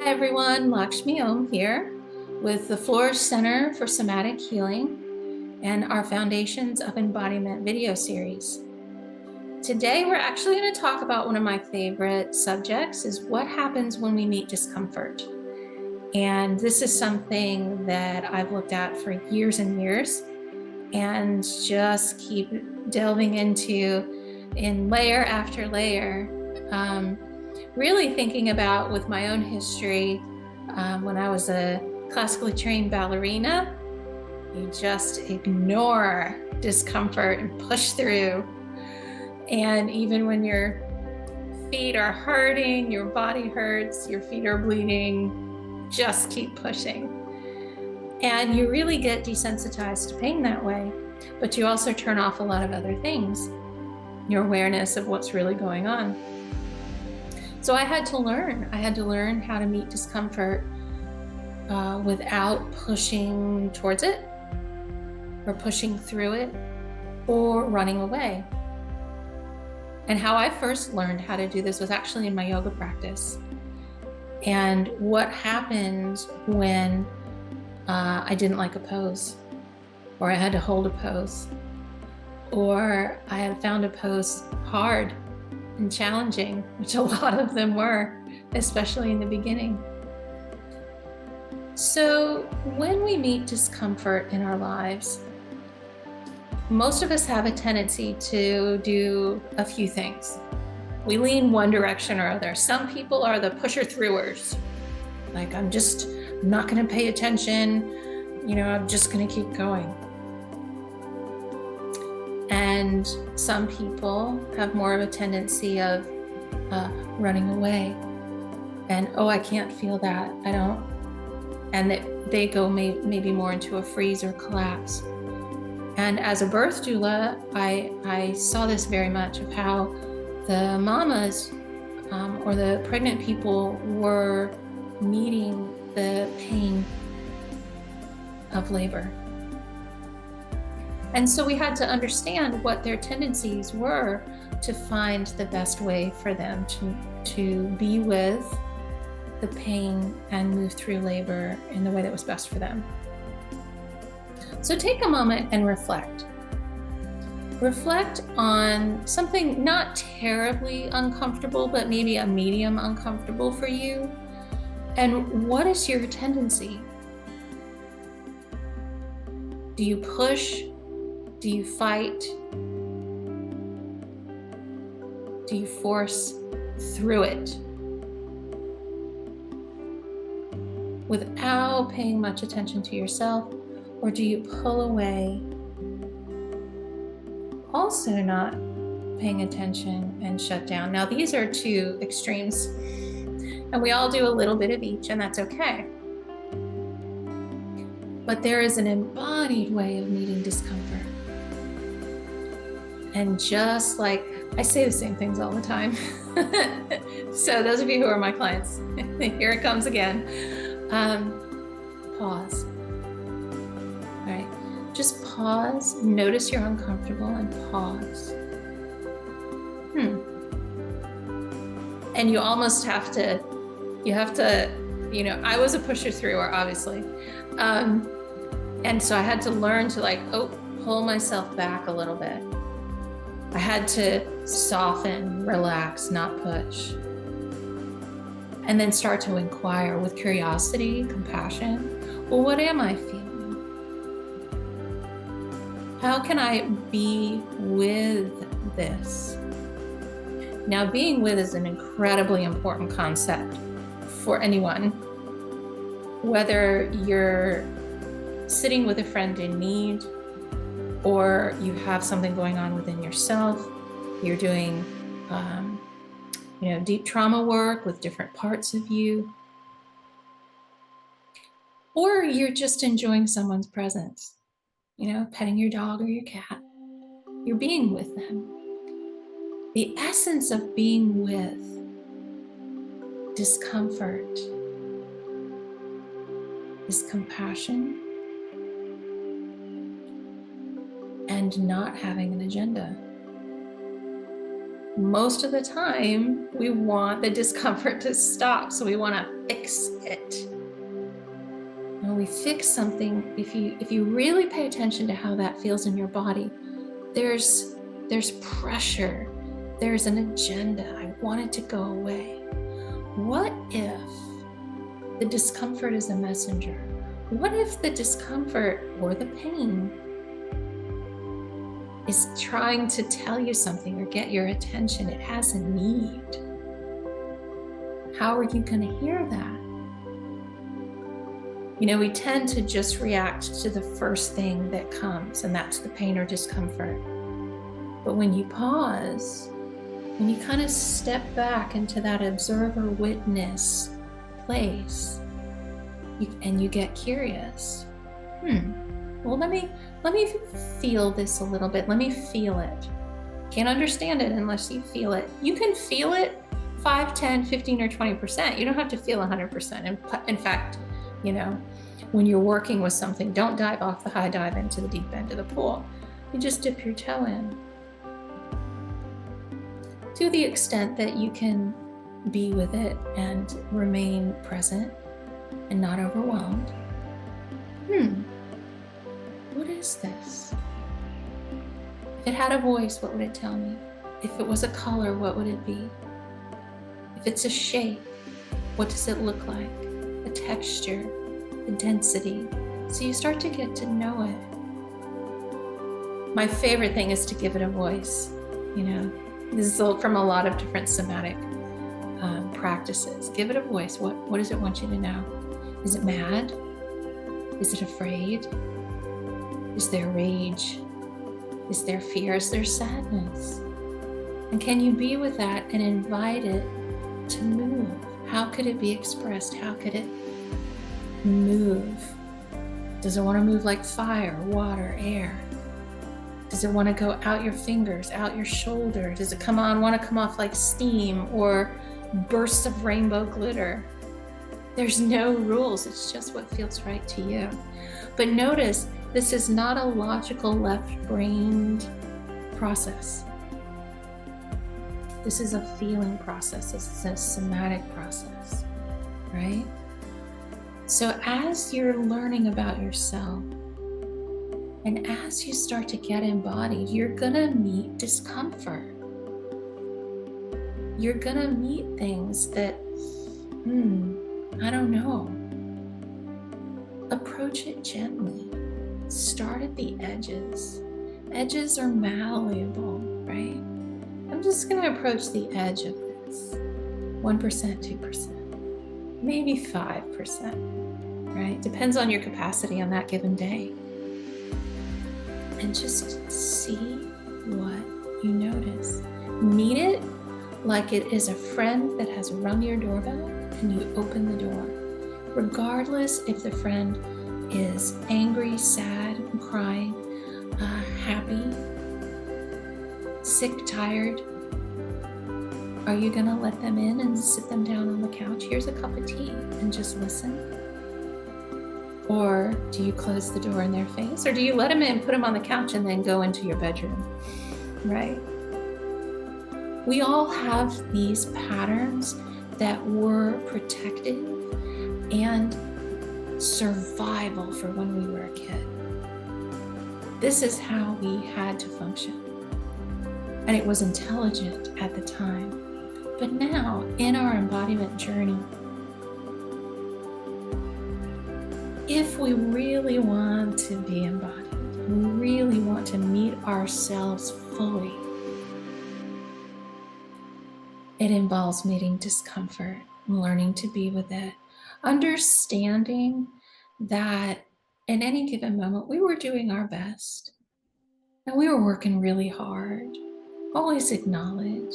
Everyone, Lakshmi Om here with the Flourish Center for Somatic Healing and our Foundations of Embodiment video series. Today, we're actually going to talk about one of my favorite subjects, is what happens when we meet discomfort. And this is something that I've looked at for years and years and just keep delving into in layer after layer. Really thinking about, with my own history, when I was a classically trained ballerina, you just ignore discomfort and push through. And even when your feet are hurting, your body hurts, your feet are bleeding, just keep pushing. And you really get desensitized to pain that way, but you also turn off a lot of other things, your awareness of what's really going on. So I had to learn how to meet discomfort without pushing towards it or pushing through it or running away. And how I first learned how to do this was actually in my yoga practice. And what happened when I didn't like a pose, or I had to hold a pose, or I had found a pose hard and challenging, which a lot of them were, especially in the beginning. So when we meet discomfort in our lives, most of us have a tendency to do a few things. We lean one direction or other. Some people are the pusher-throughers. Like, I'm not going to pay attention. I'm just going to keep going. And some people have more of a tendency of running away. And, I can't feel that. I don't. And they go maybe more into a freeze or collapse. And as a birth doula, I saw this very much, of how the mamas or the pregnant people were meeting the pain of labor. And so we had to understand what their tendencies were to find the best way for them to be with the pain and move through labor in the way that was best for them. So take a moment and reflect. Reflect on something not terribly uncomfortable, but maybe a medium uncomfortable for you. And what is your tendency? Do you push? Do you fight? Do you force through it without paying much attention to yourself? Or do you pull away, also not paying attention, and shut down? Now, these are two extremes, and we all do a little bit of each, and that's okay. But there is an embodied way of meeting discomfort. And just like, I say the same things all the time. So those of you who are my clients, here it comes again. Pause. All right, just pause, notice you're uncomfortable, and pause. And you almost have to, I was a pusher througher, obviously. And so I had to learn to pull myself back a little bit. I had to soften, relax, not push. And then start to inquire with curiosity, compassion. Well, what am I feeling? How can I be with this? Now, being with is an incredibly important concept for anyone. Whether you're sitting with a friend in need, or you have something going on within yourself, you're doing deep trauma work with different parts of you, or you're just enjoying someone's presence, petting your dog or your cat. You're being with them. The essence of being with discomfort is compassion and not having an agenda. most of the time we want the discomfort to stop, so we want to fix it. When we fix something, if you really pay attention to how that feels in your body, there's pressure, there's an agenda. I want it to go away. What if the discomfort is a messenger? What if the discomfort or the pain is trying to tell you something or get your attention? It has a need. How are you going to hear that? We tend to just react to the first thing that comes, and that's the pain or discomfort. But when you pause, when you kind of step back into that observer-witness place, and you get curious, well, let me feel this a little bit. Let me feel it. Can't understand it unless you feel it. You can feel it 5, 10, 15, or 20%. You don't have to feel 100%. In fact, when you're working with something, don't dive off the high dive into the deep end of the pool. You just dip your toe in. To the extent that you can be with it and remain present and not overwhelmed. What is this? If it had a voice, what would it tell me? If it was a color, what would it be? If it's a shape, what does it look like? A texture, a density. So you start to get to know it. My favorite thing is to give it a voice. This is from a lot of different somatic practices. Give it a voice. What does it want you to know? Is it mad? Is it afraid? Is there rage? Is there fear? Is there sadness? And can you be with that and invite it to move? How could it be expressed? How could it move? Does it want to move like fire, water, air? Does it want to go out your fingers, out your shoulder? Does it want to come off like steam or bursts of rainbow glitter? There's no rules. It's just what feels right to you. But notice, this is not a logical left-brained process. This is a feeling process. This is a somatic process, right? So as you're learning about yourself, and as you start to get embodied, you're gonna meet discomfort. You're gonna meet things that, I don't know. Approach it gently. Start at the edges. Edges are malleable, right? I'm just gonna approach the edge of this. 1%, 2%, maybe 5%, right? Depends on your capacity on that given day. And just see what you notice. Meet it like it is a friend that has rung your doorbell and you open the door. Regardless if the friend is angry, sad, crying, happy, sick, tired, are you gonna let them in and sit them down on the couch? Here's a cup of tea and just listen. Or do you close the door in their face? Or do you let them in, put them on the couch, and then go into your bedroom, right? We all have these patterns that were protective and survival for when we were a kid. This is how we had to function. And it was intelligent at the time. But now, in our embodiment journey, if we really want to be embodied, we really want to meet ourselves fully, it involves meeting discomfort, learning to be with it, understanding that in any given moment, we were doing our best and we were working really hard. Always acknowledge,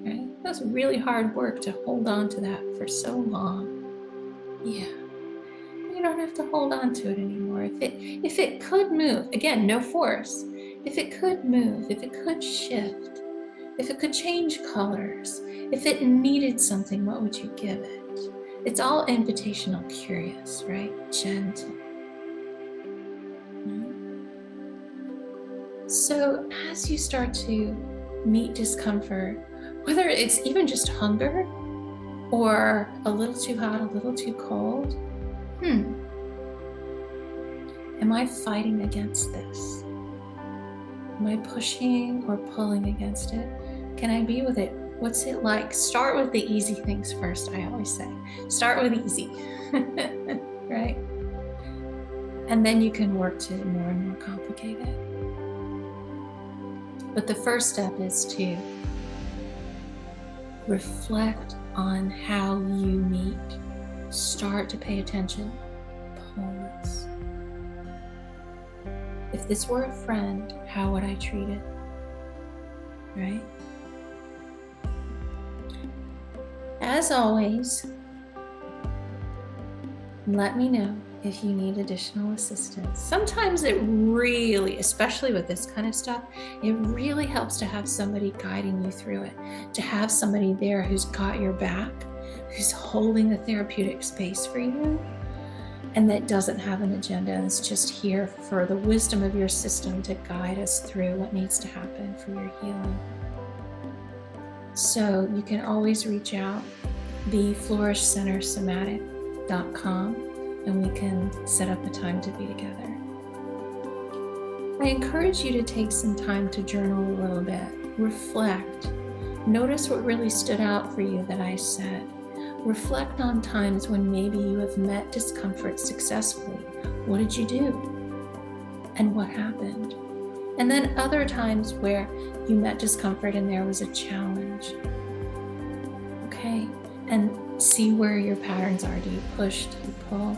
right? It was really hard work to hold on to that for so long. Yeah. You don't have to hold on to it anymore. If it could move, again, no force. If it could move, if it could shift, if it could change colors, if it needed something, what would you give it? It's all invitational, curious, right? Gentle. So as you start to meet discomfort, whether it's even just hunger or a little too hot, a little too cold. Am I fighting against this? Am I pushing or pulling against it? Can I be with it? What's it like? Start with the easy things first, I always say. Start with easy, right? And then you can work to more and more complicated. But the first step is to reflect on how you meet. Start to pay attention. Pause. If this were a friend, how would I treat it? Right? As always, let me know if you need additional assistance. Sometimes it really, especially with this kind of stuff, it really helps to have somebody guiding you through it, to have somebody there who's got your back, who's holding the therapeutic space for you, and that doesn't have an agenda and is just here for the wisdom of your system to guide us through what needs to happen for your healing. So you can always reach out, flourishcentersomatic.com, and we can set up a time to be together. I encourage you to take some time to journal a little bit, reflect, notice what really stood out for you that I said. Reflect on times when maybe you have met discomfort successfully. What did you do? And what happened? And then other times where you met discomfort and there was a challenge. Okay, and see where your patterns are. Do you push? Do you pull?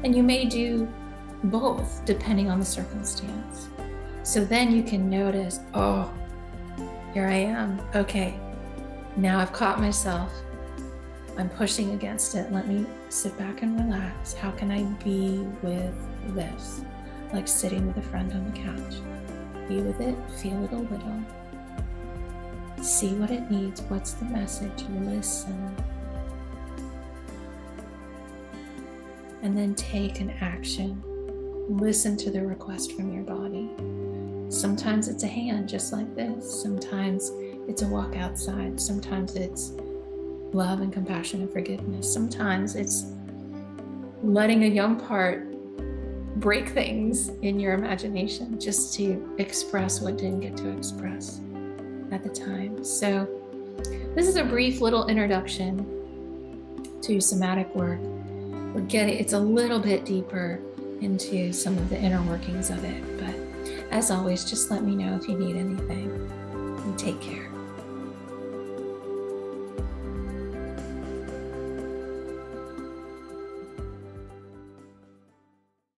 And you may do both depending on the circumstance. So then you can notice, oh, here I am. Okay, now I've caught myself. I'm pushing against it. Let me sit back and relax. How can I be with this? Like sitting with a friend on the couch. Be with it, feel it a little. See what it needs. What's the message? Listen. And then take an action. Listen to the request from your body. Sometimes it's a hand just like this. Sometimes it's a walk outside. Sometimes it's love and compassion and forgiveness. Sometimes it's letting a young part break things in your imagination just to express what didn't get to express at the time. So this is a brief little introduction to somatic work. It's a little bit deeper into some of the inner workings of it, but as always, just let me know if you need anything, and take care.